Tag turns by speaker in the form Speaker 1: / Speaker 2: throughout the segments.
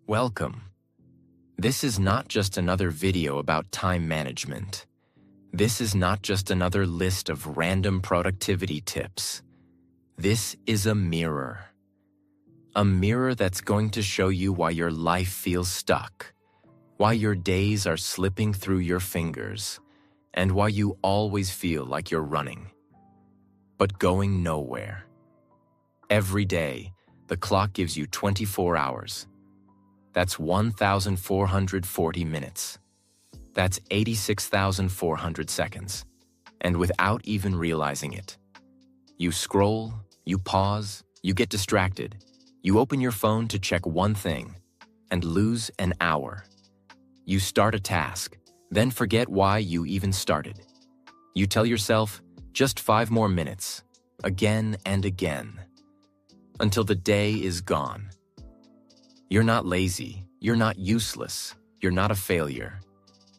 Speaker 1: Welcome. This is not just another video about time management. This is not just another list of random productivity tips. This is a mirror. A mirror that's going to show you why your life feels stuck, why your days are slipping through your fingers, and why you always feel like you're running, but going nowhere. Every day, the clock gives you 24 hours. That's 1,440 minutes. That's 86,400 seconds. And without even realizing it, you scroll, you pause, you get distracted, you open your phone to check one thing, and lose an hour. You start a task, then forget why you even started. You tell yourself, just 5 more minutes, again and again, until the day is gone. You're not lazy, you're not useless, you're not a failure.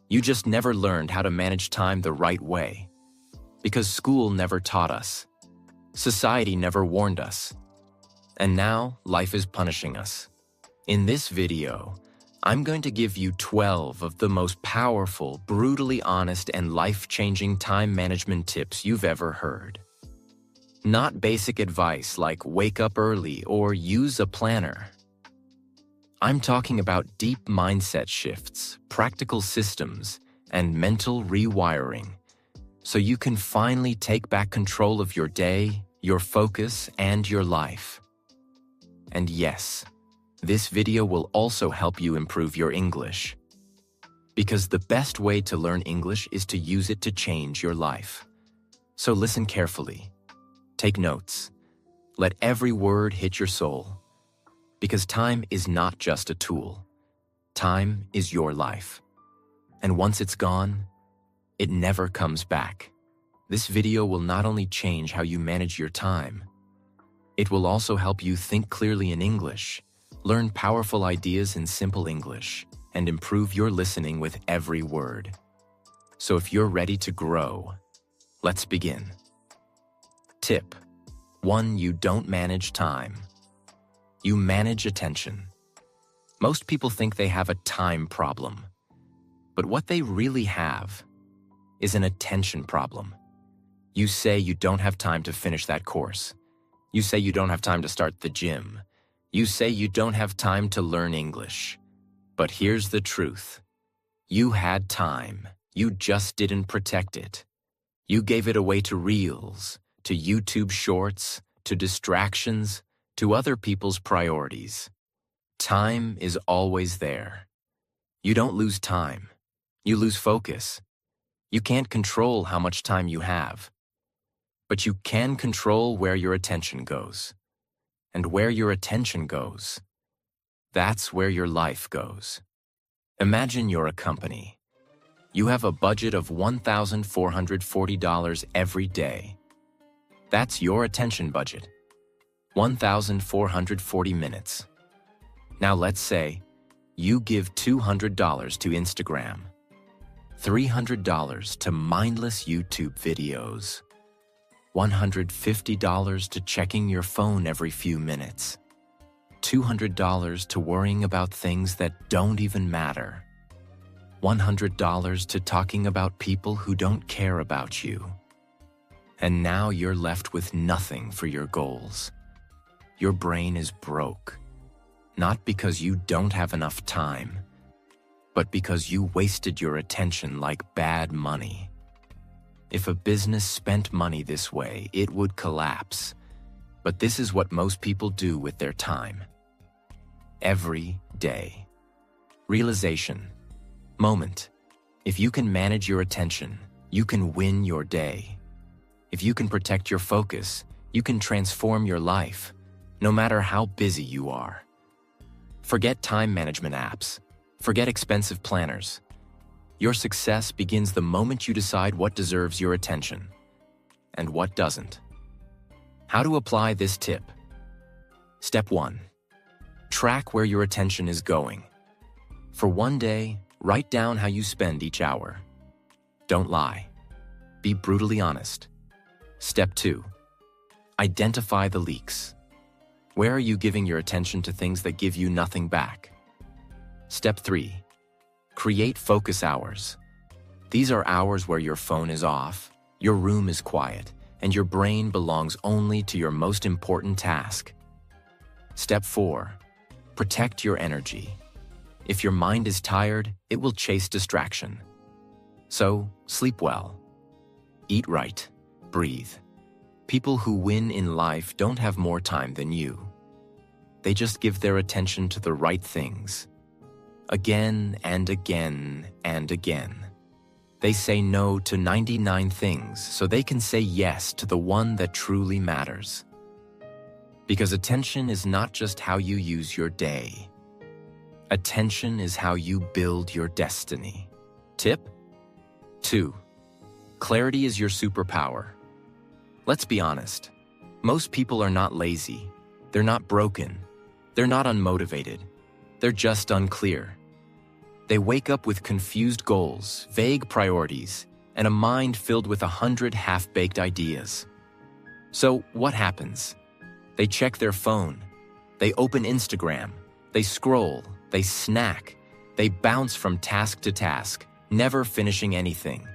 Speaker 1: You just never learned how to manage time the right way. Because school never taught us. Society never warned us. And now, life is punishing us. In this video, I'm going to give you 12 of the most powerful, brutally honest, and life-changing time management tips you've ever heard. Not basic advice like wake up early or use a planner. I'm talking about deep mindset shifts, practical systems, and mental rewiring, so you can finally take back control of your day, your focus, and your life. And yes, this video will also help you improve your English. Because the best way to learn English is to use it to change your life. So listen carefully. Take notes. Let every word hit your soul. Because time is not just a tool. Time is your life. And once it's gone, it never comes back. This video will not only change how you manage your time, it will also help you think clearly in English, learn powerful ideas in simple English, and improve your listening with every word. So if you're ready to grow, let's begin. Tip 1. You don't manage time. You manage attention. Most people think they have a time problem, but what they really have is an attention problem. You say you don't have time to finish that course. You say you don't have time to start the gym. You say you don't have time to learn English. But here's the truth. You had time. You just didn't protect it. You gave it away to Reels, to YouTube Shorts, to distractions, to other people's priorities. Time is always there. You don't lose time. You lose focus. You can't control how much time you have. But you can control where your attention goes. And where your attention goes, that's where your life goes. Imagine you're a company. You have a budget of $1,440 every day. That's your attention budget. 1,440 minutes. Now let's say you give $200 to Instagram, $300 to mindless YouTube videos, $150 to checking your phone every few minutes, $200 to worrying about things that don't even matter, $100 to talking about people who don't care about you. And now you're left with nothing for your goals. Your brain is broke, not because you don't have enough time, but because you wasted your attention like bad money. If a business spent money this way, it would collapse. But this is what most people do with their time. Every day. Realization. Moment. If you can manage your attention, you can win your day. If you can protect your focus, you can transform your life, no matter how busy you are. Forget time management apps. Forget expensive planners. Your success begins the moment you decide what deserves your attention and what doesn't. How to apply this tip? Step 1. Track where your attention is going. For one day, write down how you spend each hour. Don't lie. Be brutally honest. Step 2. Identify the leaks. Where are you giving your attention to things that give you nothing back? Step 3. Create focus hours. These are hours where your phone is off, your room is quiet, and your brain belongs only to your most important task. Step 4. Protect your energy. If your mind is tired, it will chase distraction. So, sleep well. Eat right. Breathe. People who win in life don't have more time than you. They just give their attention to the right things. Again and again and again. They say no to 99 things so they can say yes to the one that truly matters. Because attention is not just how you use your day. Attention is how you build your destiny. Tip 2. Clarity is your superpower. Let's be honest. Most people are not lazy. They're not broken. They're not unmotivated. They're just unclear. They wake up with confused goals, vague priorities, and a mind filled with 100 half-baked ideas. So what happens? They check their phone. They open Instagram. They scroll. They snack. They bounce from task to task, never finishing anything.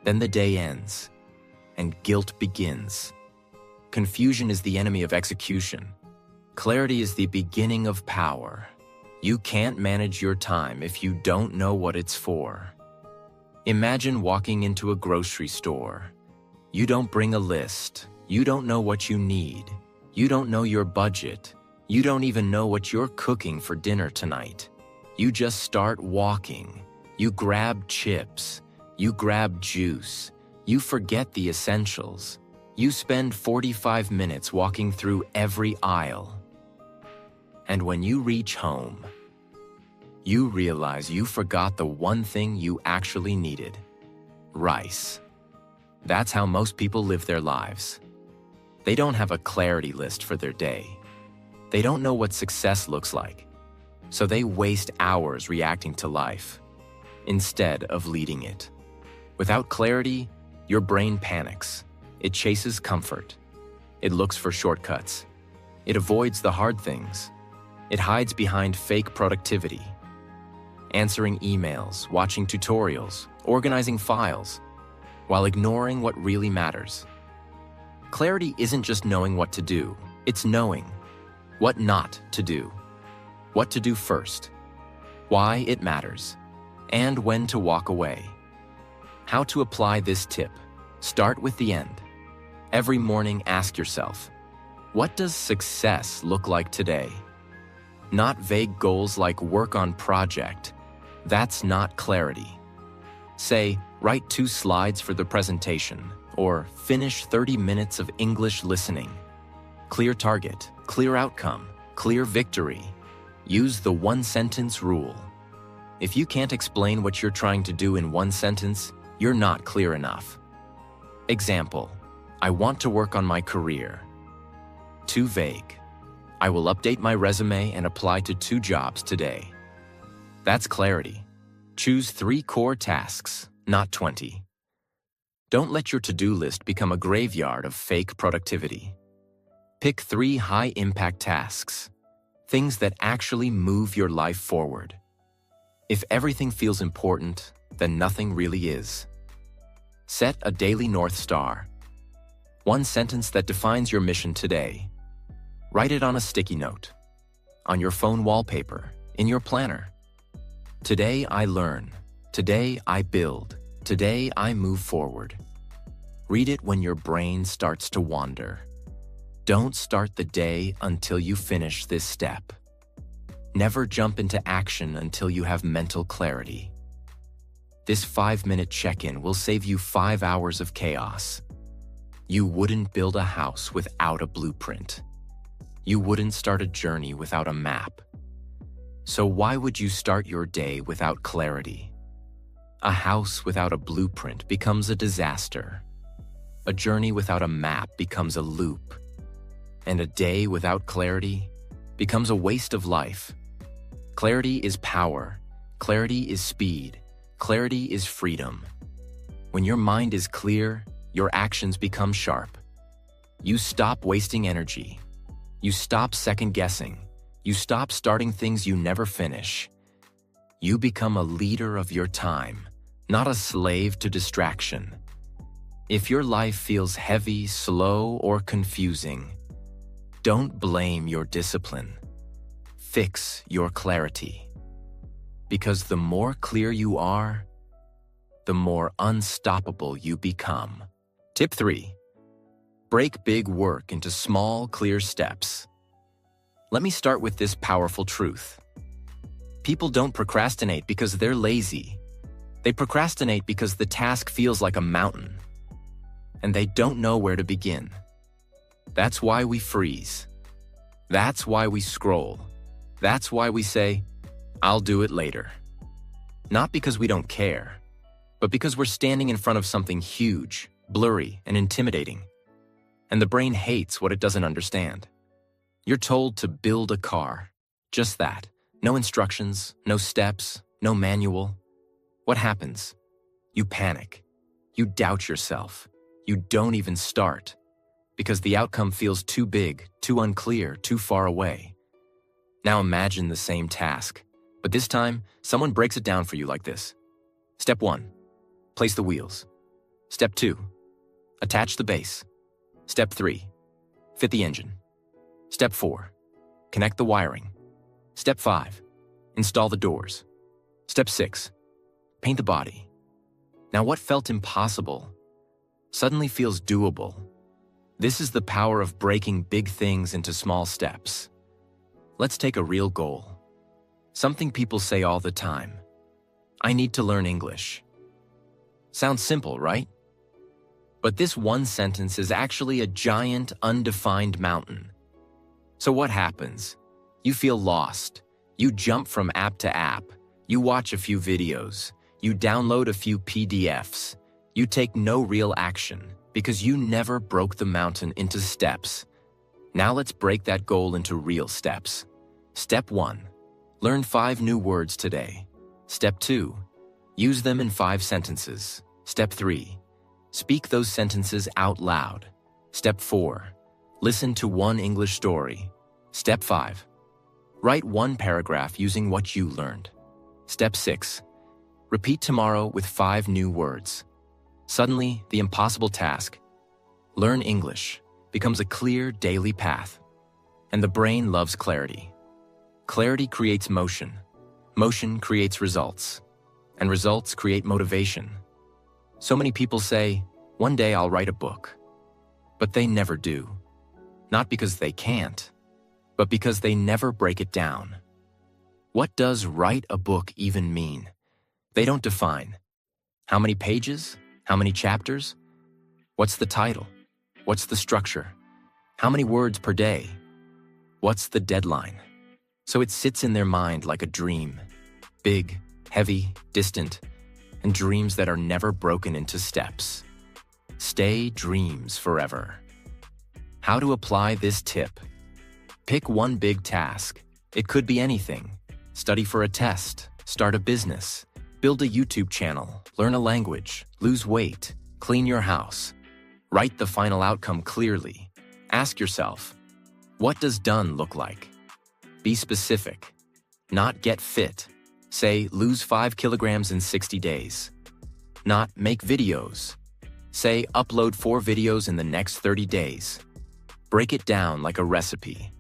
Speaker 1: Then the day ends, and guilt begins. Confusion is the enemy of execution. Clarity is the beginning of power. You can't manage your time if you don't know what it's for. Imagine walking into a grocery store. You don't bring a list. You don't know what you need. You don't know your budget. You don't even know what you're cooking for dinner tonight. You just start walking. You grab chips. You grab juice. You forget the essentials. You spend 45 minutes walking through every aisle. And when you reach home, you realize you forgot the one thing you actually needed: rice. That's how most people live their lives. They don't have a clarity list for their day. They don't know what success looks like. So they waste hours reacting to life instead of leading it. Without clarity, your brain panics. It chases comfort. It looks for shortcuts. It avoids the hard things. It hides behind fake productivity. Answering emails, watching tutorials, organizing files, while ignoring what really matters. Clarity isn't just knowing what to do. It's knowing what not to do, what to do first, why it matters, and when to walk away. How to apply this tip? Start with the end. Every morning, ask yourself, what does success look like today? Not vague goals like work on project. That's not clarity. Say, write 2 slides for the presentation, or finish 30 minutes of English listening. Clear target, clear outcome, clear victory. Use the one-sentence rule. If you can't explain what you're trying to do in one sentence, you're not clear enough. Example, I want to work on my career. Too vague. I will update my resume and apply to 2 jobs today. That's clarity. Choose 3 core tasks, not 20. Don't let your to-do list become a graveyard of fake productivity. Pick 3 high-impact tasks, things that actually move your life forward. If everything feels important, then nothing really is. Set a daily North Star. One sentence that defines your mission today. Write it on a sticky note, on your phone wallpaper, in your planner. Today I learn. Today I build. Today I move forward. Read it when your brain starts to wander. Don't start the day until you finish this step. Never jump into action until you have mental clarity. This 5-minute check-in will save you 5 hours of chaos. You wouldn't build a house without a blueprint. You wouldn't start a journey without a map. So why would you start your day without clarity? A house without a blueprint becomes a disaster. A journey without a map becomes a loop. And a day without clarity becomes a waste of life. Clarity is power. Clarity is speed. Clarity is freedom. When your mind is clear, your actions become sharp. You stop wasting energy. You stop second-guessing. You stop starting things you never finish. You become a leader of your time, not a slave to distraction. If your life feels heavy, slow, or confusing, don't blame your discipline. Fix your clarity. Because the more clear you are, the more unstoppable you become. Tip 3. Break big work into small, clear steps. Let me start with this powerful truth. People don't procrastinate because they're lazy. They procrastinate because the task feels like a mountain, and they don't know where to begin. That's why we freeze. That's why we scroll. That's why we say, "I'll do it later." Not because we don't care, but because we're standing in front of something huge, blurry, and intimidating. And the brain hates what it doesn't understand. You're told to build a car. Just that. No instructions, no steps, no manual. What happens? You panic. You doubt yourself. You don't even start because the outcome feels too big, too unclear, too far away. Now imagine the same task, but this time, someone breaks it down for you like this. Step 1, place the wheels. Step 2, attach the base. Step 3, fit the engine. Step 4, connect the wiring. Step 5, install the doors. Step 6, paint the body. Now what felt impossible suddenly feels doable. This is the power of breaking big things into small steps. Let's take a real goal. Something people say all the time. I need to learn English. Sounds simple, right? But this one sentence is actually a giant, undefined mountain. So what happens? You feel lost. You jump from app to app. You watch a few videos. You download a few PDFs. You take no real action because you never broke the mountain into steps. Now let's break that goal into real steps. Step 1, learn 5 new words today. Step 2, use them in 5 sentences. Step 3, speak those sentences out loud. Step 4, listen to 1 English story. Step 5, write 1 paragraph using what you learned. Step 6, repeat tomorrow with 5 new words. Suddenly, the impossible task, learn English, becomes a clear daily path. And the brain loves clarity. Clarity creates motion. Motion creates results. And results create motivation. So many people say, one day I'll write a book. But they never do. Not because they can't, but because they never break it down. What does write a book even mean? They don't define. How many pages? How many chapters? What's the title? What's the structure? How many words per day? What's the deadline? So it sits in their mind like a dream. Big, heavy, distant, and dreams that are never broken into steps. Stay dreams forever. How to apply this tip? Pick one big task. It could be anything. Study for a test, start a business, build a YouTube channel, learn a language, lose weight, clean your house. Write the final outcome clearly. Ask yourself, what does done look like? Be specific. Not get fit. Say, lose 5 kilograms in 60 days. Not make videos. Say, upload 4 videos in the next 30 days. Break it down like a recipe.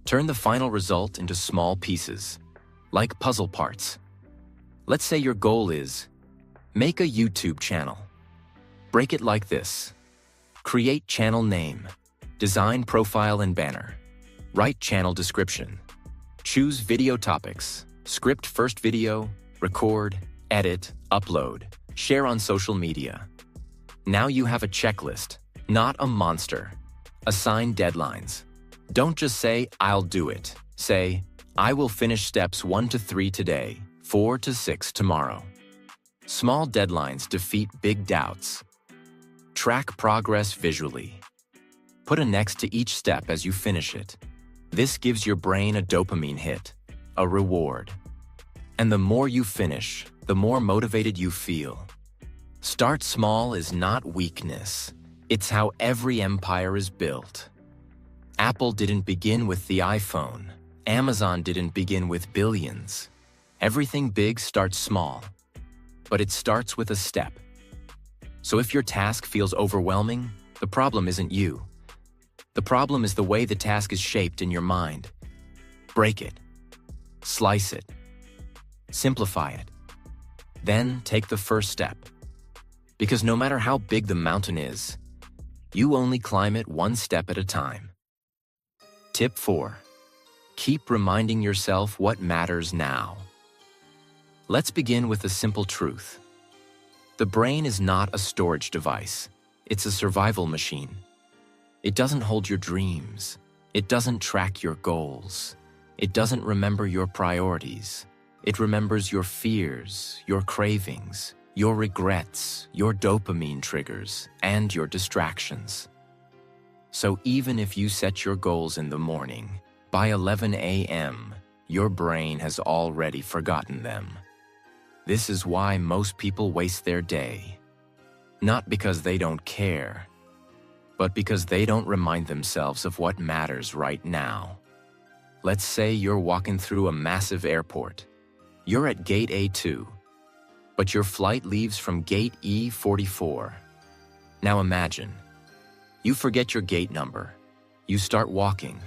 Speaker 1: Turn the final result into small pieces, like puzzle parts. Let's say your goal is, make a YouTube channel. Break it like this. Create channel name. Design profile and banner. Write channel description. Choose video topics. Script first video. Record, edit, upload. Share on social media. Now you have a checklist, not a monster. Assign deadlines. Don't just say, I'll do it. Say, I will finish steps 1 to 3 today, 4 to 6 tomorrow. Small deadlines defeat big doubts. Track progress visually. Put a next to each step as you finish it. This gives your brain a dopamine hit, a reward. And the more you finish, the more motivated you feel. Start small is not weakness. It's how every empire is built. Apple didn't begin with the iPhone. Amazon didn't begin with billions. Everything big starts small, but it starts with a step. So if your task feels overwhelming, the problem isn't you. The problem is the way the task is shaped in your mind. Break it. Slice it. Simplify it. Then take the first step. Because no matter how big the mountain is, you only climb it one step at a time. Tip 4. Keep reminding yourself what matters now. Let's begin with a simple truth. The brain is not a storage device. It's a survival machine. It doesn't hold your dreams. It doesn't track your goals. It doesn't remember your priorities. It remembers your fears, your cravings, your regrets, your dopamine triggers, and your distractions. So even if you set your goals in the morning, by 11 a.m., your brain has already forgotten them. This is why most people waste their day. Not because they don't care, but because they don't remind themselves of what matters right now. Let's say you're walking through a massive airport. You're at gate A2, but your flight leaves from gate E44. Now imagine, you forget your gate number. You start walking.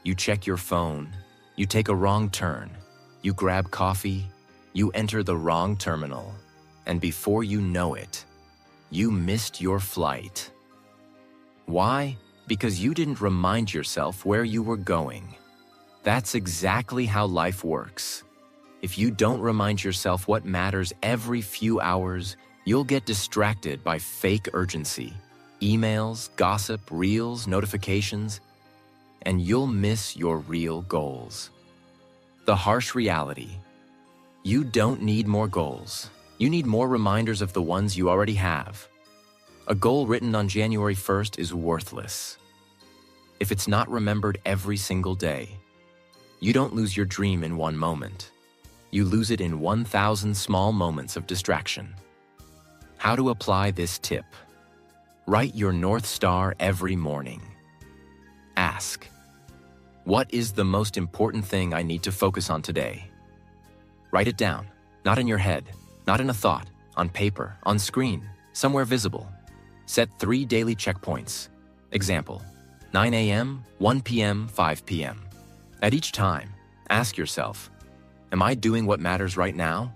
Speaker 1: You check your phone. You take a wrong turn. You grab coffee. You enter the wrong terminal. And before you know it, you missed your flight. Why? Because you didn't remind yourself where you were going. That's exactly how life works. If you don't remind yourself what matters every few hours, you'll get distracted by fake urgency, emails, gossip, reels, notifications, and you'll miss your real goals. The harsh reality: you don't need more goals. You need more reminders of the ones you already have. A goal written on January 1st is worthless if it's not remembered every single day. You don't lose your dream in one moment. You lose it in 1,000 small moments of distraction. How to apply this tip? Write your North Star every morning. Ask, what is the most important thing I need to focus on today? Write it down, not in your head, not in a thought, on paper, on screen, somewhere visible. Set 3 daily checkpoints. Example, 9 a.m., 1 p.m., 5 p.m. At each time, ask yourself, am I doing what matters right now?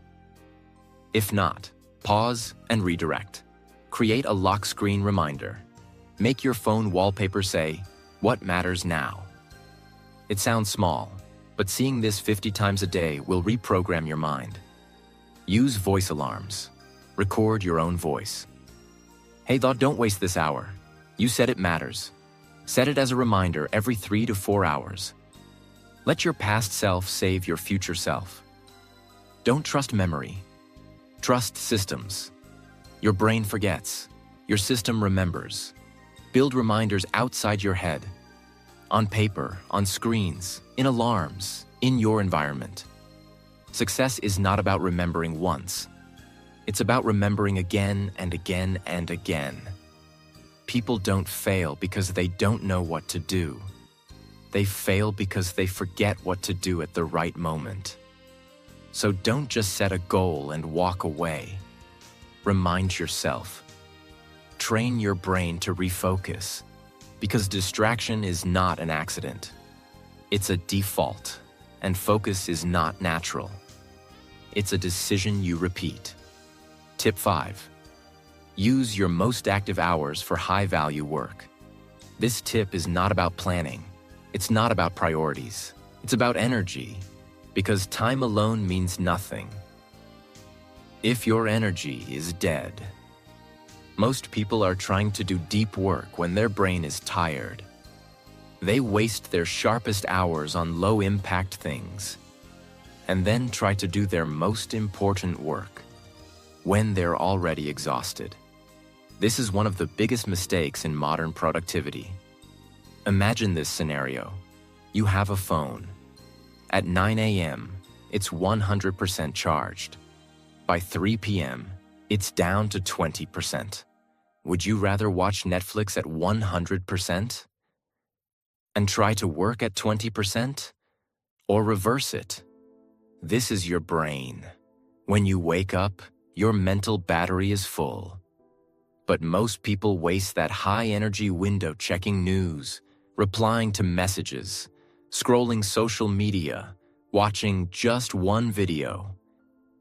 Speaker 1: If not, pause and redirect. Create a lock screen reminder. Make your phone wallpaper say, what matters now? It sounds small, but seeing this 50 times a day will reprogram your mind. Use voice alarms. Record your own voice. Hey, don't waste this hour. You said it matters. Set it as a reminder every 3 to 4 hours. Let your past self save your future self. Don't trust memory. Trust systems. Your brain forgets. Your system remembers. Build reminders outside your head. On paper, on screens, in alarms, in your environment. Success is not about remembering once. It's about remembering again and again and again. People don't fail because they don't know what to do. They fail because they forget what to do at the right moment. So don't just set a goal and walk away. Remind yourself. Train your brain to refocus, because distraction is not an accident. It's a default, and focus is not natural. It's a decision you repeat. Tip 5. Use your most active hours for high-value work. This tip is not about planning. It's not about priorities. It's about energy, because time alone means nothing if your energy is dead. Most people are trying to do deep work when their brain is tired. They waste their sharpest hours on low-impact things, and then try to do their most important work when they're already exhausted. This is one of the biggest mistakes in modern productivity. Imagine this scenario. You have a phone. At 9 a.m., it's 100% charged. By 3 p.m., it's down to 20%. Would you rather watch Netflix at 100% and try to work at 20%? Or reverse it? This is your brain. When you wake up, your mental battery is full. But most people waste that high-energy window checking news, replying to messages, scrolling social media, watching just one video.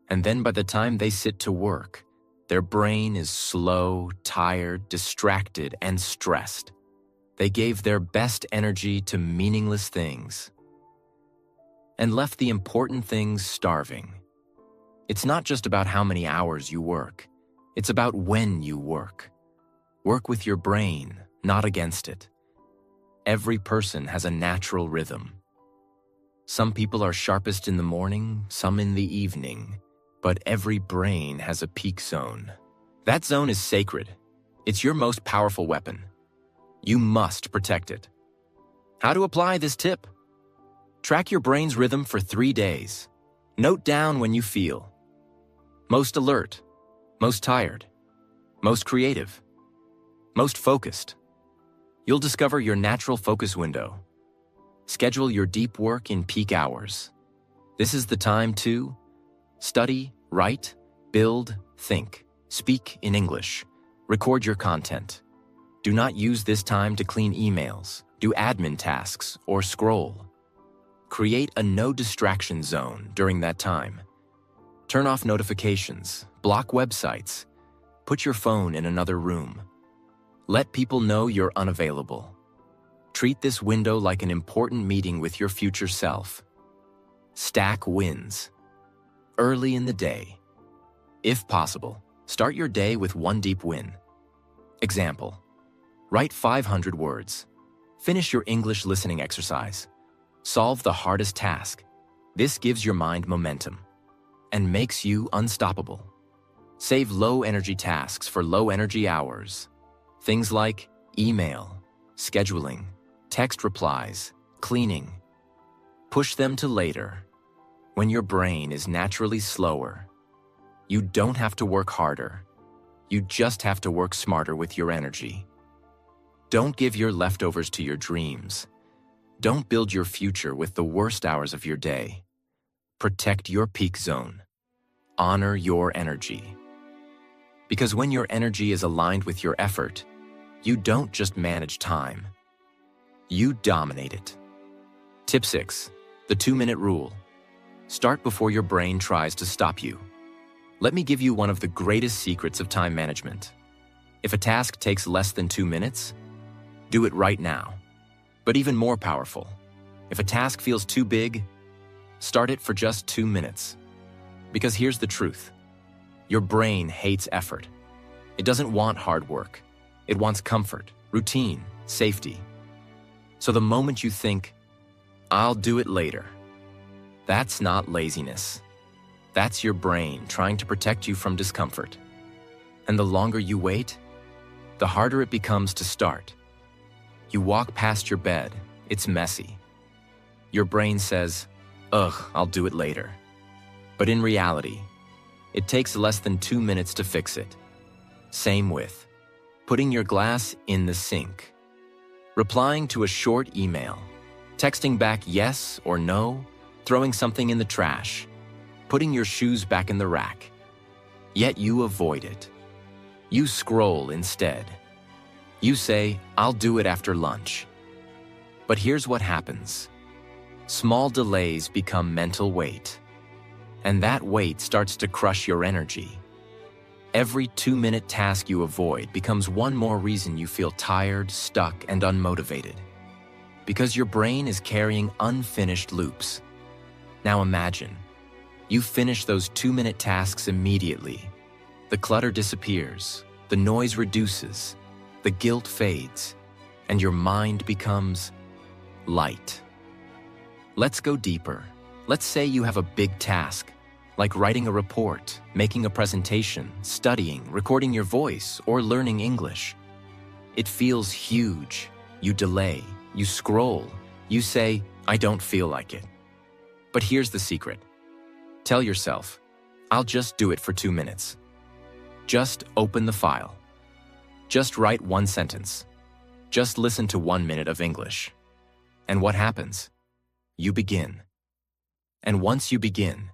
Speaker 1: And then by the time they sit to work, their brain is slow, tired, distracted, and stressed. They gave their best energy to meaningless things and left the important things starving. It's not just about how many hours you work. It's about when you work. Work with your brain, not against it. Every person has a natural rhythm. Some people are sharpest in the morning, some in the evening, but every brain has a peak zone. That zone is sacred. It's your most powerful weapon. You must protect it. How to apply this tip? Track your brain's rhythm for 3 days. Note down when you feel most alert, most tired, most creative, most focused. You'll discover your natural focus window. Schedule your deep work in peak hours. This is the time to study, write, build, think, speak in English, record your content. Do not use this time to clean emails, do admin tasks, or scroll. Create a no distraction zone during that time. Turn off notifications, block websites, put your phone in another room. Let people know you're unavailable. Treat this window like an important meeting with your future self. Stack wins. Early in the day. If possible, start your day with one deep win. Example: write 500 words. Finish your English listening exercise. Solve the hardest task. This gives your mind momentum and makes you unstoppable. Save low-energy tasks for low-energy hours. Things like email, scheduling, text replies, cleaning. Push them to later, when your brain is naturally slower. You don't have to work harder. You just have to work smarter with your energy. Don't give your leftovers to your dreams. Don't build your future with the worst hours of your day. Protect your peak zone. Honor your energy. Because when your energy is aligned with your effort, you don't just manage time. You dominate it. Tip 6. The 2-minute rule. Start before your brain tries to stop you. Let me give you one of the greatest secrets of time management. If a task takes less than 2 minutes, do it right now. But even more powerful, if a task feels too big, start it for just 2 minutes. Because here's the truth. Your brain hates effort. It doesn't want hard work. It wants comfort, routine, safety. So the moment you think, I'll do it later, that's not laziness. That's your brain trying to protect you from discomfort. And the longer you wait, the harder it becomes to start. You walk past your bed, it's messy. Your brain says, ugh, I'll do it later. But in reality, it takes less than 2 minutes to fix it. Same with putting your glass in the sink, replying to a short email, texting back yes or no, throwing something in the trash, putting your shoes back in the rack. Yet you avoid it. You scroll instead. You say, I'll do it after lunch. But here's what happens. Small delays become mental weight. And that weight starts to crush your energy. Every 2-minute task you avoid becomes one more reason you feel tired, stuck, and unmotivated. Because your brain is carrying unfinished loops. Now imagine, you finish those 2-minute tasks immediately. The clutter disappears, the noise reduces, the guilt fades, and your mind becomes light. Let's go deeper. Let's say you have a big task, like writing a report, making a presentation, studying, recording your voice, or learning English. It feels huge. You delay, you scroll, you say, I don't feel like it. But here's the secret. Tell yourself, I'll just do it for 2 minutes. Just open the file. Just write 1 sentence. Just listen to 1 minute of English. And what happens? You begin. And once you begin,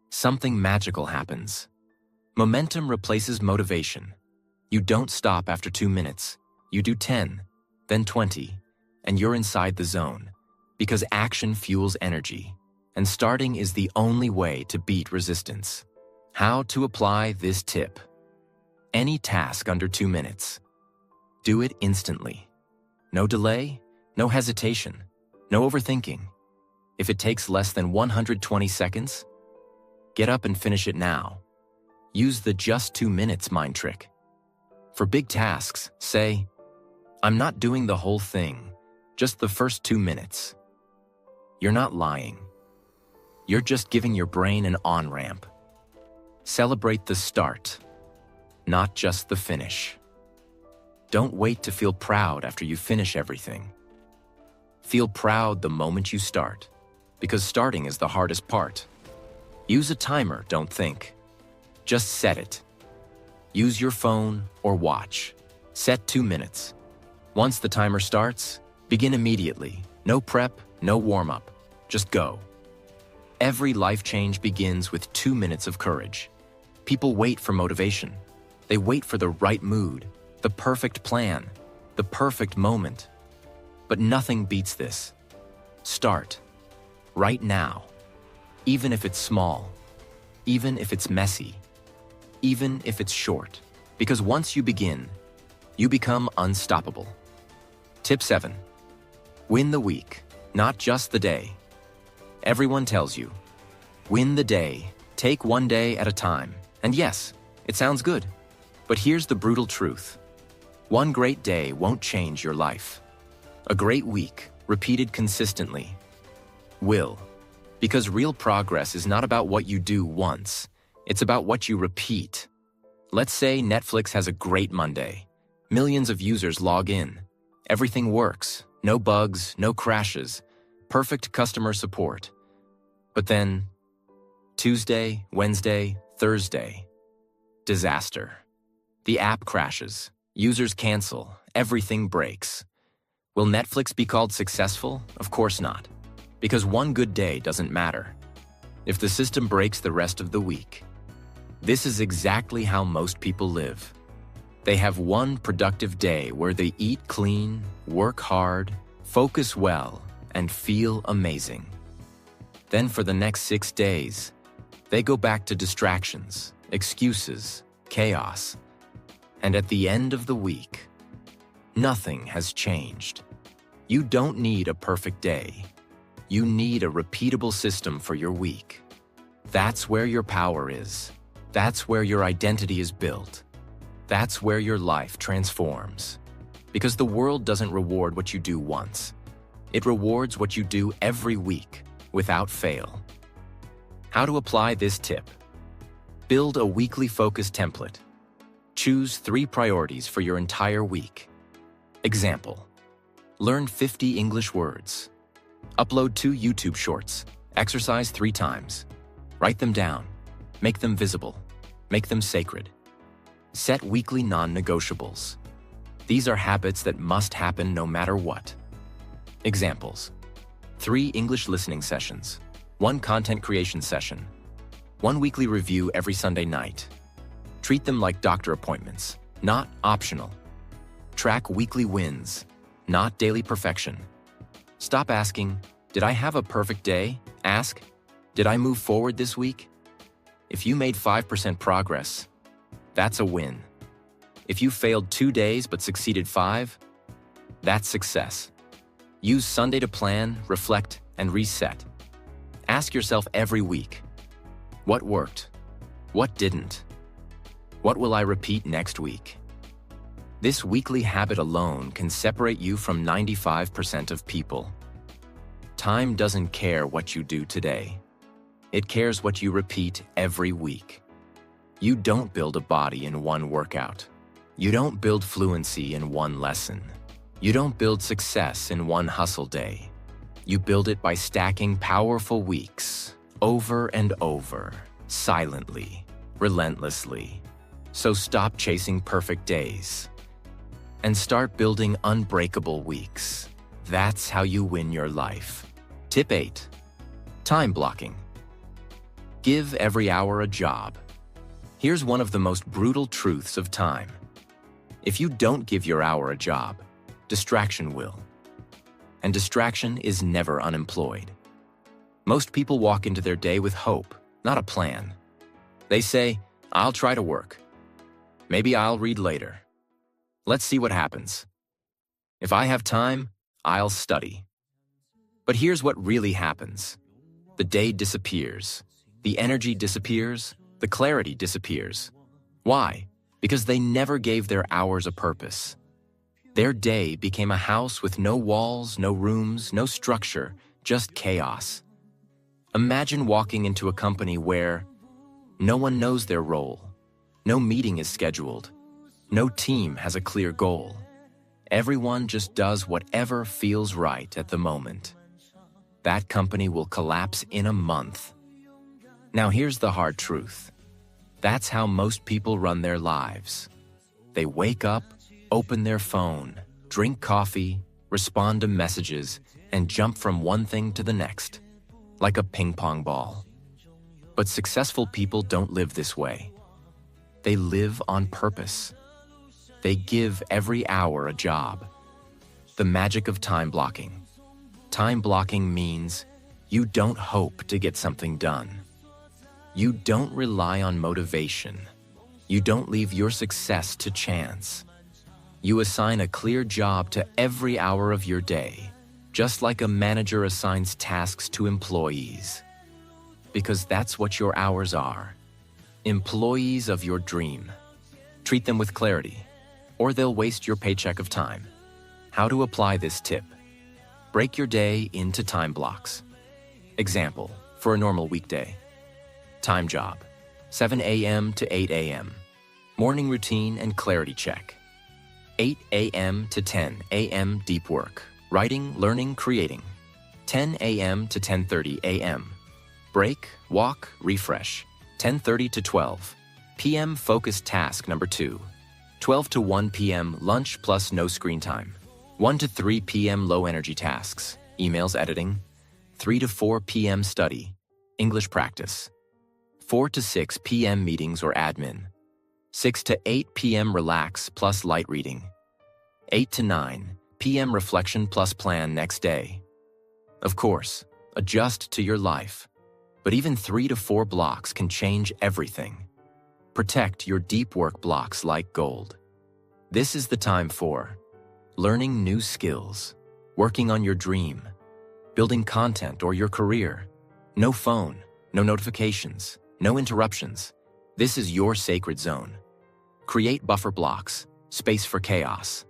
Speaker 1: something magical happens. Momentum replaces motivation. You don't stop after 2 minutes. You do 10, then 20, and you're inside the zone. Because action fuels energy, and starting is the only way to beat resistance. How to apply this tip? Any task under 2 minutes. Do it instantly. No delay, no hesitation, no overthinking. If it takes less than 120 seconds, get up and finish it now. Use the just 2 minutes mind trick. For big tasks, say, I'm not doing the whole thing, just the first 2 minutes. You're not lying. You're just giving your brain an on-ramp. Celebrate the start, not just the finish. Don't wait to feel proud after you finish everything. Feel proud the moment you start, because starting is the hardest part. Use a timer, don't think. Just set it. Use your phone or watch. Set 2 minutes. Once the timer starts, begin immediately. No prep, no warm-up. Just go. Every life change begins with 2 minutes of courage. People wait for motivation. They wait for the right mood, the perfect plan, the perfect moment. But nothing beats this. Start. Right now. Even if it's small. Even if it's messy. Even if it's short. Because once you begin, you become unstoppable. Tip 7. Win the week, not just the day. Everyone tells you, win the day, take one day at a time. And yes, it sounds good. But here's the brutal truth. One great day won't change your life. A great week, repeated consistently, will. Because real progress is not about what you do once. It's about what you repeat. Let's say Netflix has a great Monday. Millions of users log in. Everything works. No bugs, no crashes. Perfect customer support. But then, Tuesday, Wednesday, Thursday. Disaster. The app crashes. Users cancel. Everything breaks. Will Netflix be called successful? Of course not. Because one good day doesn't matter. If the system breaks the rest of the week. This is exactly how most people live. They have one productive day where they eat clean, work hard, focus well, and feel amazing. Then for the next 6 days, they go back to distractions, excuses, chaos. And at the end of the week, nothing has changed. You don't need a perfect day. You need a repeatable system for your week. That's where your power is. That's where your identity is built. That's where your life transforms. Because the world doesn't reward what you do once. It rewards what you do every week, without fail. How to apply this tip? Build a weekly focus template. Choose 3 priorities for your entire week. Example: learn 50 English words. Upload 2 YouTube shorts. Exercise 3 times. Write them down. Make them visible. Make them sacred. Set weekly non-negotiables. These are habits that must happen no matter what. Examples: 3 English listening sessions. 1 content creation session. 1 weekly review every Sunday night. Treat them like doctor appointments, not optional. Track weekly wins, not daily perfection. Stop asking, did I have a perfect day? Ask, did I move forward this week? If you made 5% progress, that's a win. If you failed 2 days but succeeded 5, that's success. Use Sunday to plan, reflect, and reset. Ask yourself every week, what worked? What didn't? What will I repeat next week? This weekly habit alone can separate you from 95% of people. Time doesn't care what you do today. It cares what you repeat every week. You don't build a body in one workout. You don't build fluency in one lesson. You don't build success in one hustle day. You build it by stacking powerful weeks, over and over, silently, relentlessly. So stop chasing perfect days and start building unbreakable weeks. That's how you win your life. Tip 8. Time blocking. Give every hour a job. Here's one of the most brutal truths of time. If you don't give your hour a job, distraction will. And distraction is never unemployed. Most people walk into their day with hope, not a plan. They say, I'll try to work. Maybe I'll read later. Let's see what happens. If I have time, I'll study. But here's what really happens. The day disappears. The energy disappears. The clarity disappears. Why? Because they never gave their hours a purpose. Their day became a house with no walls, no rooms, no structure, just chaos. Imagine walking into a company where no one knows their role, no meeting is scheduled, no team has a clear goal. Everyone just does whatever feels right at the moment. That company will collapse in a month. Now here's the hard truth. That's how most people run their lives. They wake up, open their phone, drink coffee, respond to messages, and jump from one thing to the next, like a ping pong ball. But successful people don't live this way. They live on purpose. They give every hour a job. The magic of time blocking. Time blocking means you don't hope to get something done. You don't rely on motivation. You don't leave your success to chance. You assign a clear job to every hour of your day, just like a manager assigns tasks to employees. Because that's what your hours are. Employees of your dream. Treat them with clarity, or they'll waste your paycheck of time. How to apply this tip. Break your day into time blocks. Example, for a normal weekday. Time job, 7 a.m. to 8 a.m. Morning routine and clarity check. 8 a.m. to 10 a.m. deep work, writing, learning, creating. 10 a.m. to 10:30 a.m. Break, walk, refresh. 10:30 to 12 p.m. focused task number 2. 12 to 1 p.m. lunch plus no screen time. 1 to 3 p.m. low energy tasks, emails editing. 3 to 4 p.m. study, English practice. 4 to 6 p.m. meetings or admin. 6 to 8 p.m. relax plus light reading. 8 to 9 p.m. reflection plus plan next day. Of course, adjust to your life. But even 3 to 4 blocks can change everything. Protect your deep work blocks like gold. This is the time for learning new skills, working on your dream, building content or your career. No phone, no notifications, no interruptions. This is your sacred zone. Create buffer blocks, space for chaos.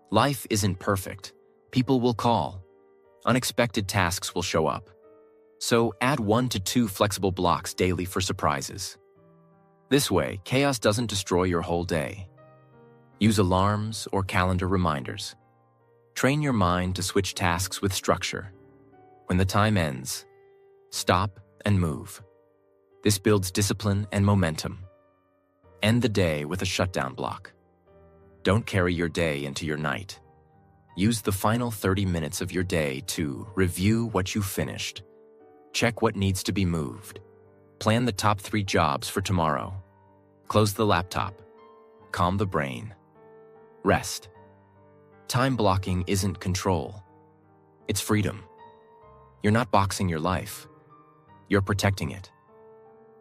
Speaker 1: Life isn't perfect. People will call. Unexpected tasks will show up. So add 1 to 2 flexible blocks daily for surprises. This way, chaos doesn't destroy your whole day. Use alarms or calendar reminders. Train your mind to switch tasks with structure. When the time ends, stop and move. This builds discipline and momentum. End the day with a shutdown block. Don't carry your day into your night. Use the final 30 minutes of your day to review what you finished. Check what needs to be moved. Plan the top 3 jobs for tomorrow. Close the laptop. Calm the brain. Rest. Time blocking isn't control. It's freedom. You're not boxing your life. You're protecting it.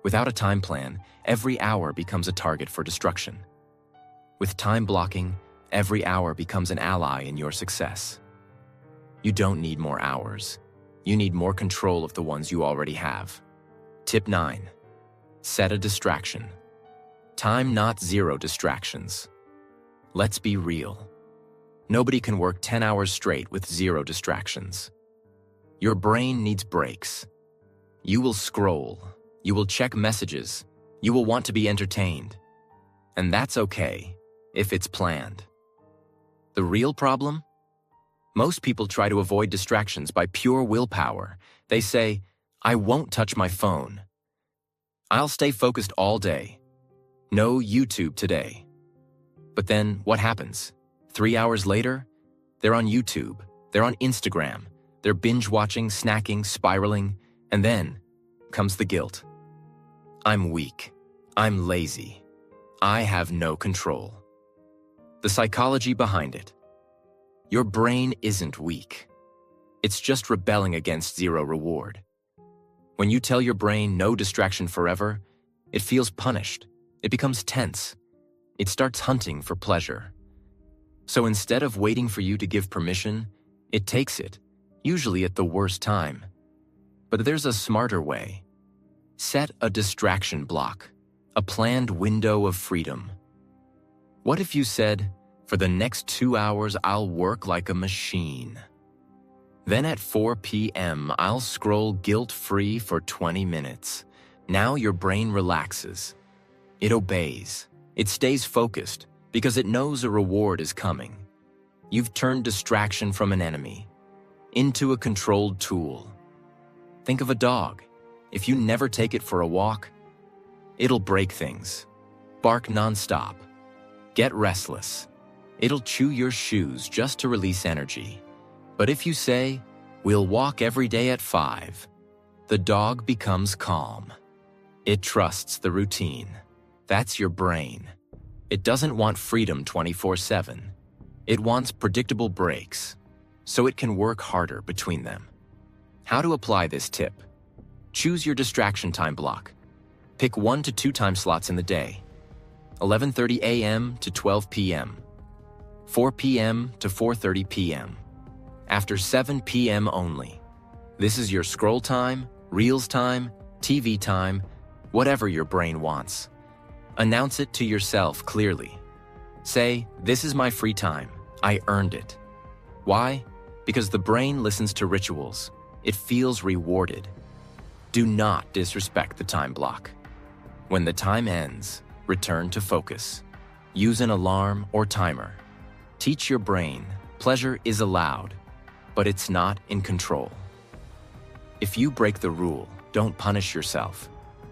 Speaker 1: Without a time plan, every hour becomes a target for destruction. With time blocking, every hour becomes an ally in your success. You don't need more hours. You need more control of the ones you already have. Tip 9. Set a distraction. Time not 0 distractions. Let's be real. Nobody can work 10 hours straight with 0 distractions. Your brain needs breaks. You will scroll. You will check messages. You will want to be entertained. And that's okay, if it's planned. The real problem? Most people try to avoid distractions by pure willpower. They say, I won't touch my phone. I'll stay focused all day. No YouTube today. But then, what happens? 3 hours later, they're on YouTube, they're on Instagram, they're binge-watching, snacking, spiraling, And then comes the guilt. I'm weak. I'm lazy. I have no control. The psychology behind it. Your brain isn't weak. It's just rebelling against zero reward. When you tell your brain no distraction forever, it feels punished. It becomes tense. It starts hunting for pleasure. So instead of waiting for you to give permission, it takes it, usually at the worst time. But there's a smarter way. Set a distraction block, a planned window of freedom. What if you said, for the next 2 hours, I'll work like a machine. Then at 4 p.m., I'll scroll guilt-free for 20 minutes. Now your brain relaxes. It obeys. It stays focused because it knows a reward is coming. You've turned distraction from an enemy into a controlled tool. Think of a dog. If you never take it for a walk, it'll break things, bark nonstop, get restless. It'll chew your shoes just to release energy. But if you say, we'll walk every day at 5, the dog becomes calm. It trusts the routine. That's your brain. It doesn't want freedom 24/7. It wants predictable breaks, so it can work harder between them. How to apply this tip? Choose your distraction time block. Pick 1 to 2 time slots in the day. 11:30 a.m. to 12 p.m. 4 p.m. to 4:30 p.m. After 7 p.m. only. This is your scroll time, reels time, TV time, whatever your brain wants. Announce it to yourself clearly. Say, this is my free time. I earned it. Why? Because the brain listens to rituals. It feels rewarded. Do not disrespect the time block. When the time ends, return to focus. Use an alarm or timer. Teach your brain pleasure is allowed, but it's not in control. If you break the rule, don't punish yourself.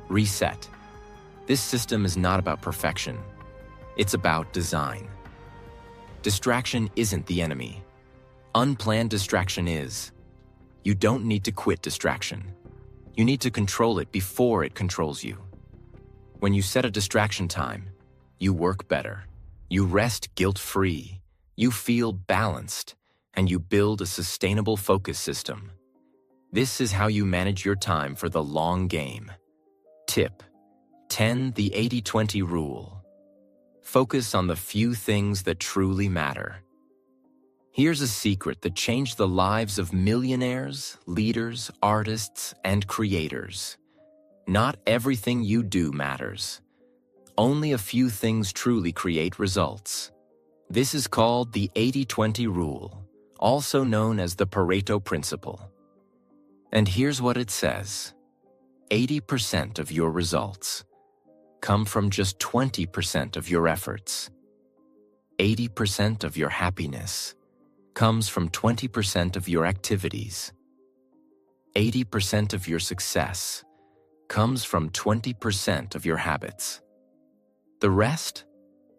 Speaker 1: Reset. This system is not about perfection. It's about design. Distraction isn't the enemy. Unplanned distraction is. You don't need to quit distraction. You need to control it before it controls you. When you set a distraction time, you work better. You rest guilt-free. You feel balanced, and you build a sustainable focus system. This is how you manage your time for the long game. Tip 10. The 80-20 rule. Focus on the few things that truly matter. Here's a secret that changed the lives of millionaires, leaders, artists, and creators. Not everything you do matters. Only a few things truly create results. This is called the 80-20 rule, also known as the Pareto principle. And here's what it says. 80% of your results come from just 20% of your efforts. 80% of your happiness comes from 20% of your activities. 80% of your success comes from 20% of your habits. The rest?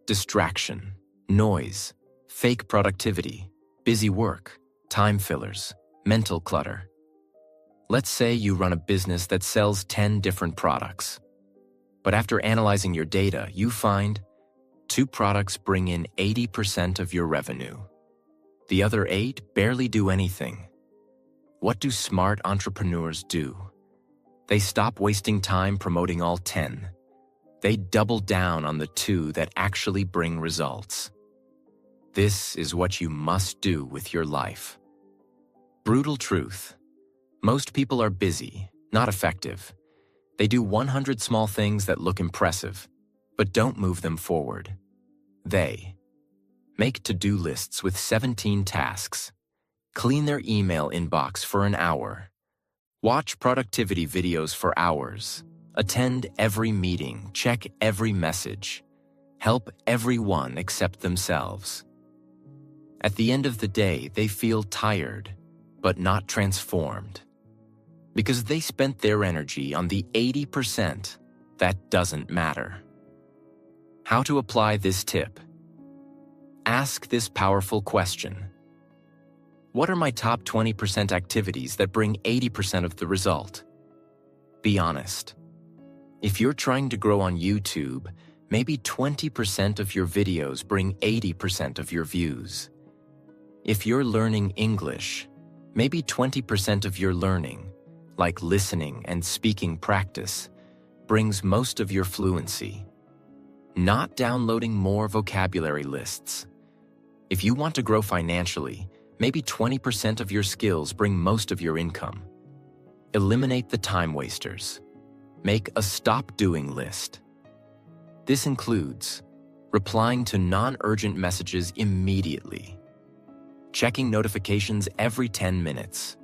Speaker 1: Distraction, noise, fake productivity, busy work, time fillers, mental clutter. Let's say you run a business that sells 10 different products. But after analyzing your data, you find 2 products bring in 80% of your revenue. The other 8 barely do anything. What do smart entrepreneurs do? They stop wasting time promoting all 10. They double down on the 2 that actually bring results. This is what you must do with your life. Brutal truth. Most people are busy, not effective. They do 100 small things that look impressive, but don't move them forward. They make to-do lists with 17 tasks, clean their email inbox for an hour, watch productivity videos for hours, attend every meeting, check every message, help everyone except themselves. At the end of the day, they feel tired, but not transformed, because they spent their energy on the 80% that doesn't matter. How to apply this tip? Ask this powerful question. What are my top 20% activities that bring 80% of the result? Be honest. If you're trying to grow on YouTube, maybe 20% of your videos bring 80% of your views. If you're learning English, maybe 20% of your learning, like listening and speaking practice, brings most of your fluency. Not downloading more vocabulary lists. If you want to grow financially, maybe 20% of your skills bring most of your income. Eliminate the time wasters. Make a stop doing list. This includes replying to non-urgent messages immediately, checking notifications every 10 minutes,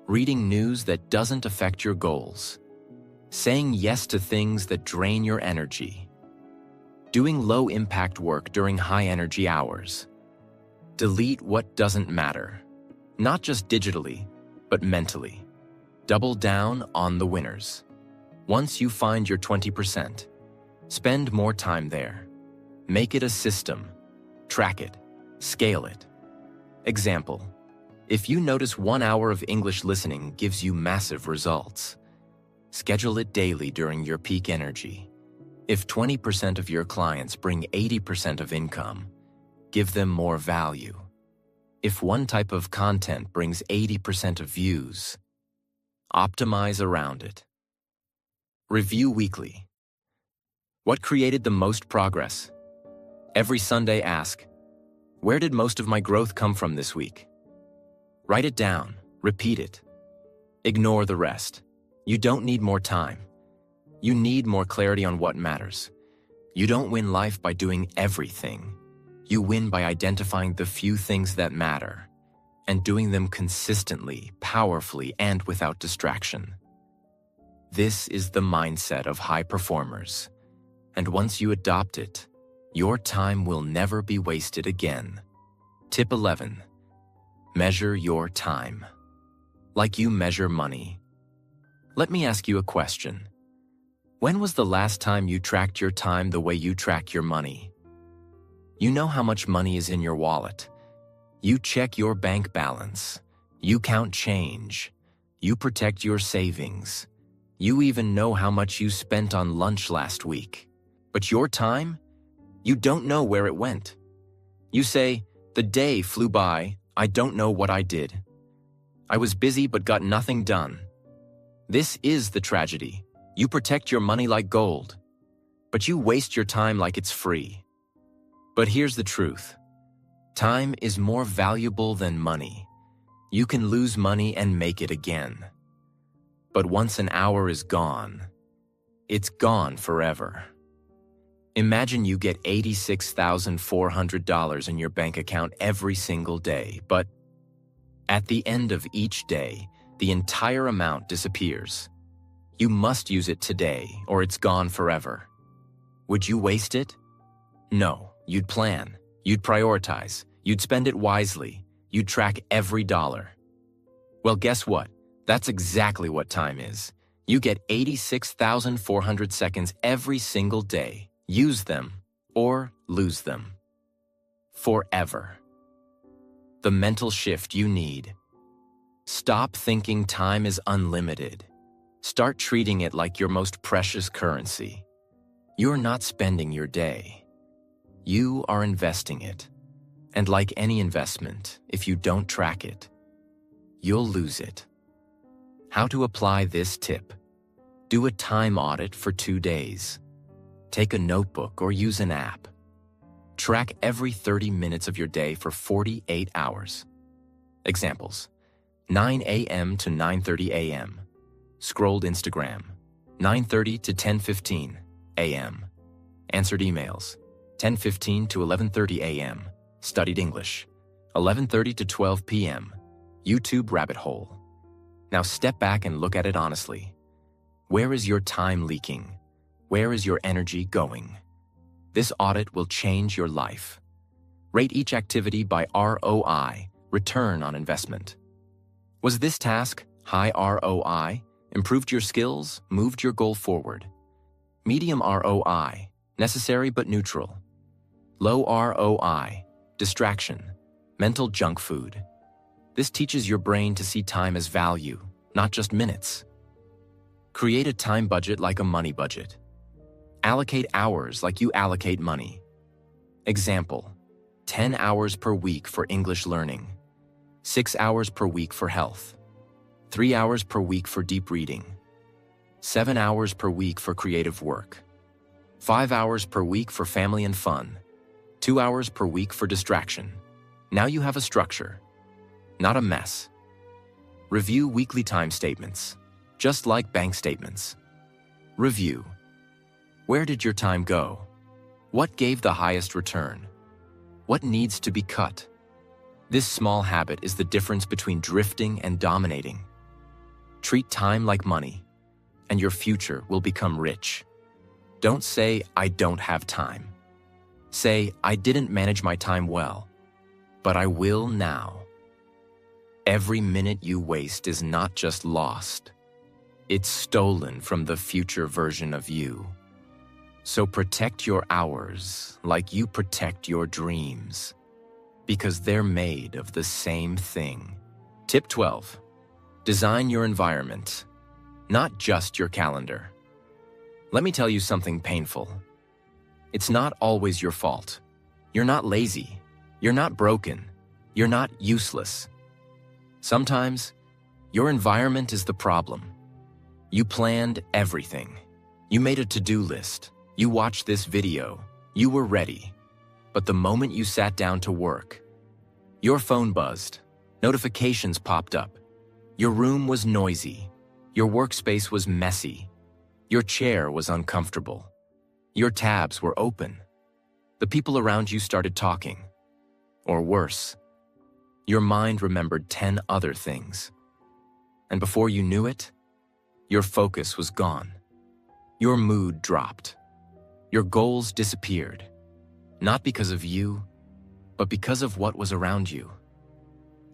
Speaker 1: reading news that doesn't affect your goals, saying yes to things that drain your energy, doing low-impact work during high-energy hours. Delete what doesn't matter, not just digitally, but mentally. Double down on the winners. Once you find your 20%, spend more time there. Make it a system. Track it. Scale it. Example: if you notice 1 hour of English listening gives you massive results, schedule it daily during your peak energy. If 20% of your clients bring 80% of income, give them more value. If one type of content brings 80% of views, optimize around it. Review weekly. What created the most progress? Every Sunday ask, where did most of my growth come from this week? Write it down, repeat it. Ignore the rest. You don't need more time. You need more clarity on what matters. You don't win life by doing everything. You win by identifying the few things that matter and doing them consistently, powerfully, and without distraction. This is the mindset of high performers. And once you adopt it, your time will never be wasted again. Tip 11. Measure your time. Like you measure money. Let me ask you a question. When was the last time you tracked your time the way you track your money? You know how much money is in your wallet. You check your bank balance. You count change. You protect your savings. You even know how much you spent on lunch last week. But your time? You don't know where it went. You say, the day flew by, I don't know what I did. I was busy but got nothing done. This is the tragedy. You protect your money like gold, but you waste your time like it's free. But here's the truth. Time is more valuable than money. You can lose money and make it again. But once an hour is gone, it's gone forever. Imagine you get $86,400 in your bank account every single day, but at the end of each day, the entire amount disappears. You must use it today, or it's gone forever. Would you waste it? No, you'd plan, you'd prioritize, you'd spend it wisely, you'd track every dollar. Well, guess what? That's exactly what time is. You get 86,400 seconds every single day. Use them or lose them. Forever. The mental shift you need. Stop thinking time is unlimited. Start treating it like your most precious currency. You're not spending your day. You are investing it. And like any investment, if you don't track it, you'll lose it. How to apply this tip? Do a time audit for 2 days. Take a notebook or use an app. Track every 30 minutes of your day for 48 hours. Examples: 9 a.m. to 9:30 a.m. Scrolled Instagram, 9:30 to 10:15 a.m. Answered emails, 10:15 to 11:30 a.m. Studied English, 11:30 to 12 p.m. YouTube rabbit hole. Now step back and look at it honestly. Where is your time leaking? Where is your energy going? This audit will change your life. Rate each activity by ROI, return on investment. Was this task high ROI, improved your skills, moved your goal forward? Medium ROI, necessary but neutral. Low ROI, distraction, mental junk food. This teaches your brain to see time as value, not just minutes. Create a time budget like a money budget. Allocate hours like you allocate money. Example, 10 hours per week for English learning, 6 hours per week for health, 3 hours per week for deep reading, 7 hours per week for creative work, 5 hours per week for family and fun, 2 hours per week for distraction. Now you have a structure, not a mess. Review weekly time statements, just like bank statements. Review. Where did your time go? What gave the highest return? What needs to be cut? This small habit is the difference between drifting and dominating. Treat time like money, and your future will become rich. Don't say, "I don't have time." Say, "I didn't manage my time well, but I will now." Every minute you waste is not just lost. It's stolen from the future version of you. So protect your hours like you protect your dreams, because they're made of the same thing. Tip 12. Design your environment, not just your calendar. Let me tell you something painful. It's not always your fault. You're not lazy. You're not broken. You're not useless. Sometimes, your environment is the problem. You planned everything. You made a to-do list. You watched this video. You were ready. But the moment you sat down to work, your phone buzzed. Notifications popped up. Your room was noisy. Your workspace was messy. Your chair was uncomfortable. Your tabs were open. The people around you started talking. Or worse, your mind remembered 10 other things. And before you knew it, your focus was gone. Your mood dropped. Your goals disappeared. Not because of you, but because of what was around you.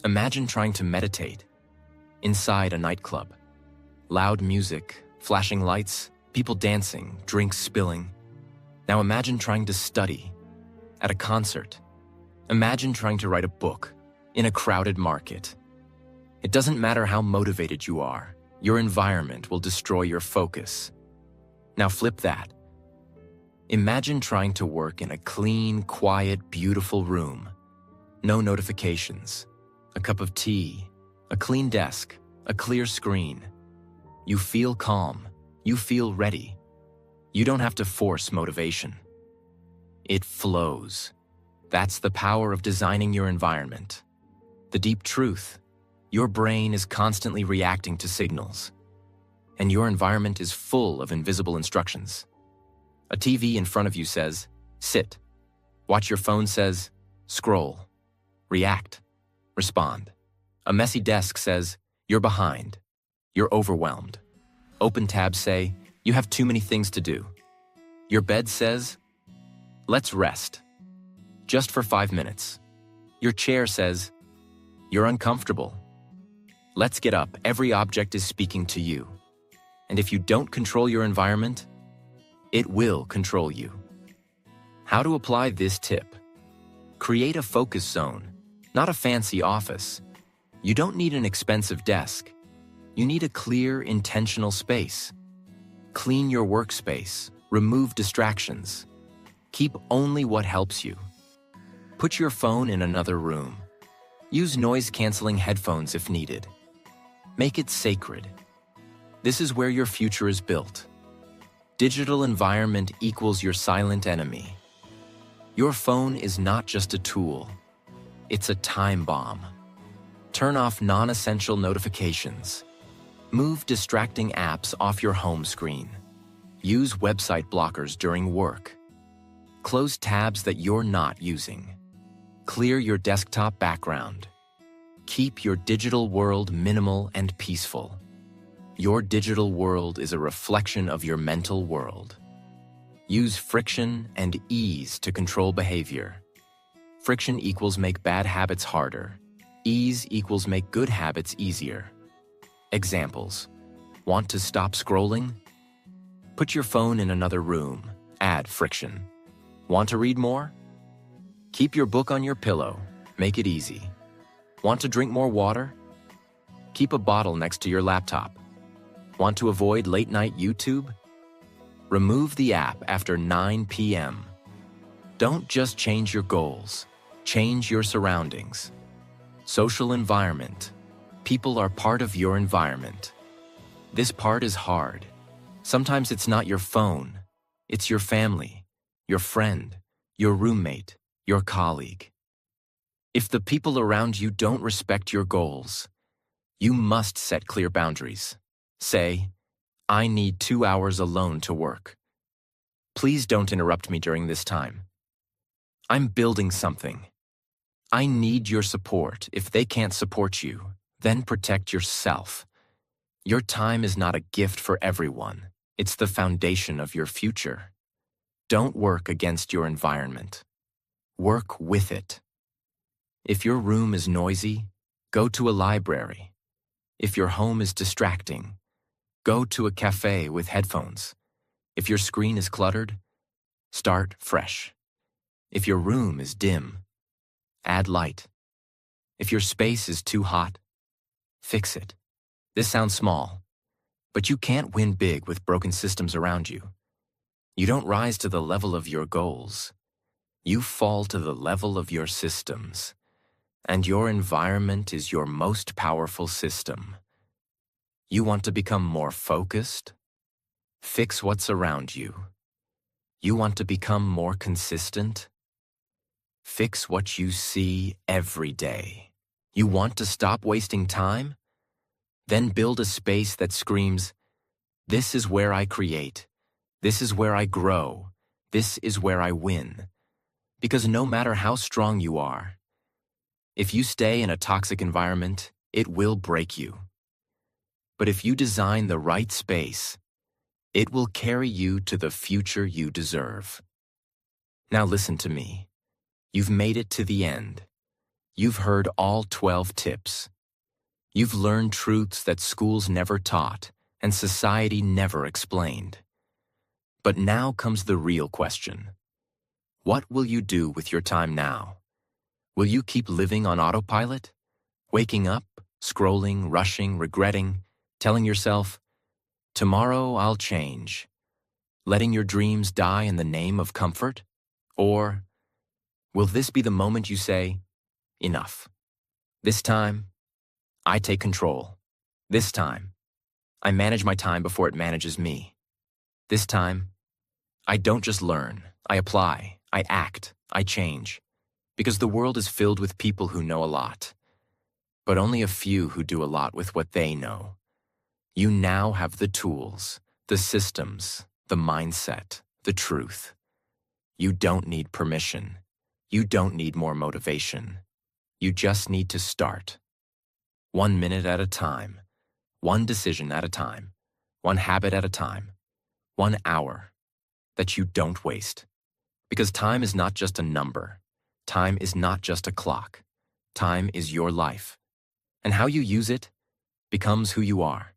Speaker 1: Imagine trying to meditate inside a nightclub. Loud music, flashing lights, people dancing, drinks spilling. Now imagine trying to study at a concert. Imagine trying to write a book in a crowded market. It doesn't matter how motivated you are, your environment will destroy your focus. Now flip that. Imagine trying to work in a clean, quiet, beautiful room. No notifications, a cup of tea, a clean desk, a clear screen. You feel calm. You feel ready. You don't have to force motivation. It flows. That's the power of designing your environment. The deep truth, your brain is constantly reacting to signals, and your environment is full of invisible instructions. A TV in front of you says, sit. Watch your phone says, scroll. React. Respond. A messy desk says, you're behind. You're overwhelmed. Open tabs say, you have too many things to do. Your bed says, let's rest. Just for 5 minutes. Your chair says, you're uncomfortable. Let's get up. Every object is speaking to you. And if you don't control your environment, it will control you. How to apply this tip? Create a focus zone, not a fancy office. You don't need an expensive desk. You need a clear, intentional space. Clean your workspace. Remove distractions. Keep only what helps you. Put your phone in another room. Use noise-canceling headphones if needed. Make it sacred. This is where your future is built. Digital environment equals your silent enemy. Your phone is not just a tool. It's a time bomb. Turn off non-essential notifications. Move distracting apps off your home screen. Use website blockers during work. Close tabs that you're not using. Clear your desktop background. Keep your digital world minimal and peaceful. Your digital world is a reflection of your mental world. Use friction and ease to control behavior. Friction equals make bad habits harder. Ease equals make good habits easier. Examples. Want to stop scrolling? Put your phone in another room. Add friction. Want to read more? Keep your book on your pillow. Make it easy. Want to drink more water? Keep a bottle next to your laptop. Want to avoid late-night YouTube? Remove the app after 9 p.m. Don't just change your goals, change your surroundings. Social environment. People are part of your environment. This part is hard. Sometimes it's not your phone, it's your family, your friend, your roommate, your colleague. If the people around you don't respect your goals, you must set clear boundaries. Say, I need 2 hours alone to work. Please don't interrupt me during this time. I'm building something. I need your support. If they can't support you, then protect yourself. Your time is not a gift for everyone. It's the foundation of your future. Don't work against your environment. Work with it. If your room is noisy, go to a library. If your home is distracting, go to a cafe with headphones. If your screen is cluttered, start fresh. If your room is dim, add light. If your space is too hot, fix it. This sounds small, but you can't win big with broken systems around you. You don't rise to the level of your goals. You fall to the level of your systems. And your environment is your most powerful system. You want to become more focused? Fix what's around you. You want to become more consistent? Fix what you see every day. You want to stop wasting time? Then build a space that screams, this is where I create. This is where I grow. This is where I win. Because no matter how strong you are, if you stay in a toxic environment, it will break you. But if you design the right space, it will carry you to the future you deserve. Now listen to me. You've made it to the end. You've heard all 12 tips. You've learned truths that schools never taught and society never explained. But now comes the real question. What will you do with your time now? Will you keep living on autopilot? Waking up, scrolling, rushing, regretting, telling yourself, tomorrow I'll change, letting your dreams die in the name of comfort? Or will this be the moment you say, enough? This time, I take control. This time, I manage my time before it manages me. This time, I don't just learn, I apply, I act, I change. Because the world is filled with people who know a lot, but only a few who do a lot with what they know. You now have the tools, the systems, the mindset, the truth. You don't need permission. You don't need more motivation. You just need to start. 1 minute at a time, one decision at a time, one habit at a time, 1 hour that you don't waste. Because time is not just a number. Time is not just a clock. Time is your life. And how you use it becomes who you are.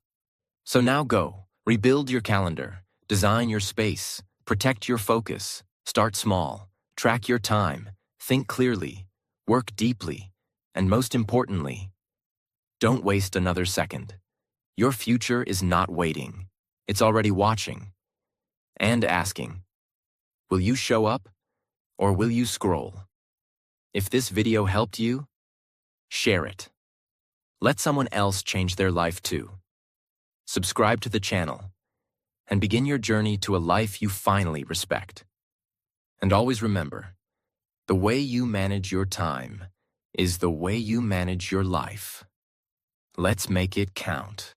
Speaker 1: So now go, rebuild your calendar, design your space, protect your focus, start small, track your time, think clearly, work deeply, and most importantly, don't waste another second. Your future is not waiting. It's already watching and asking, will you show up or will you scroll? If this video helped you, share it. Let someone else change their life too. Subscribe to the channel and begin your journey to a life you finally respect. And always remember, the way you manage your time is the way you manage your life. Let's make it count.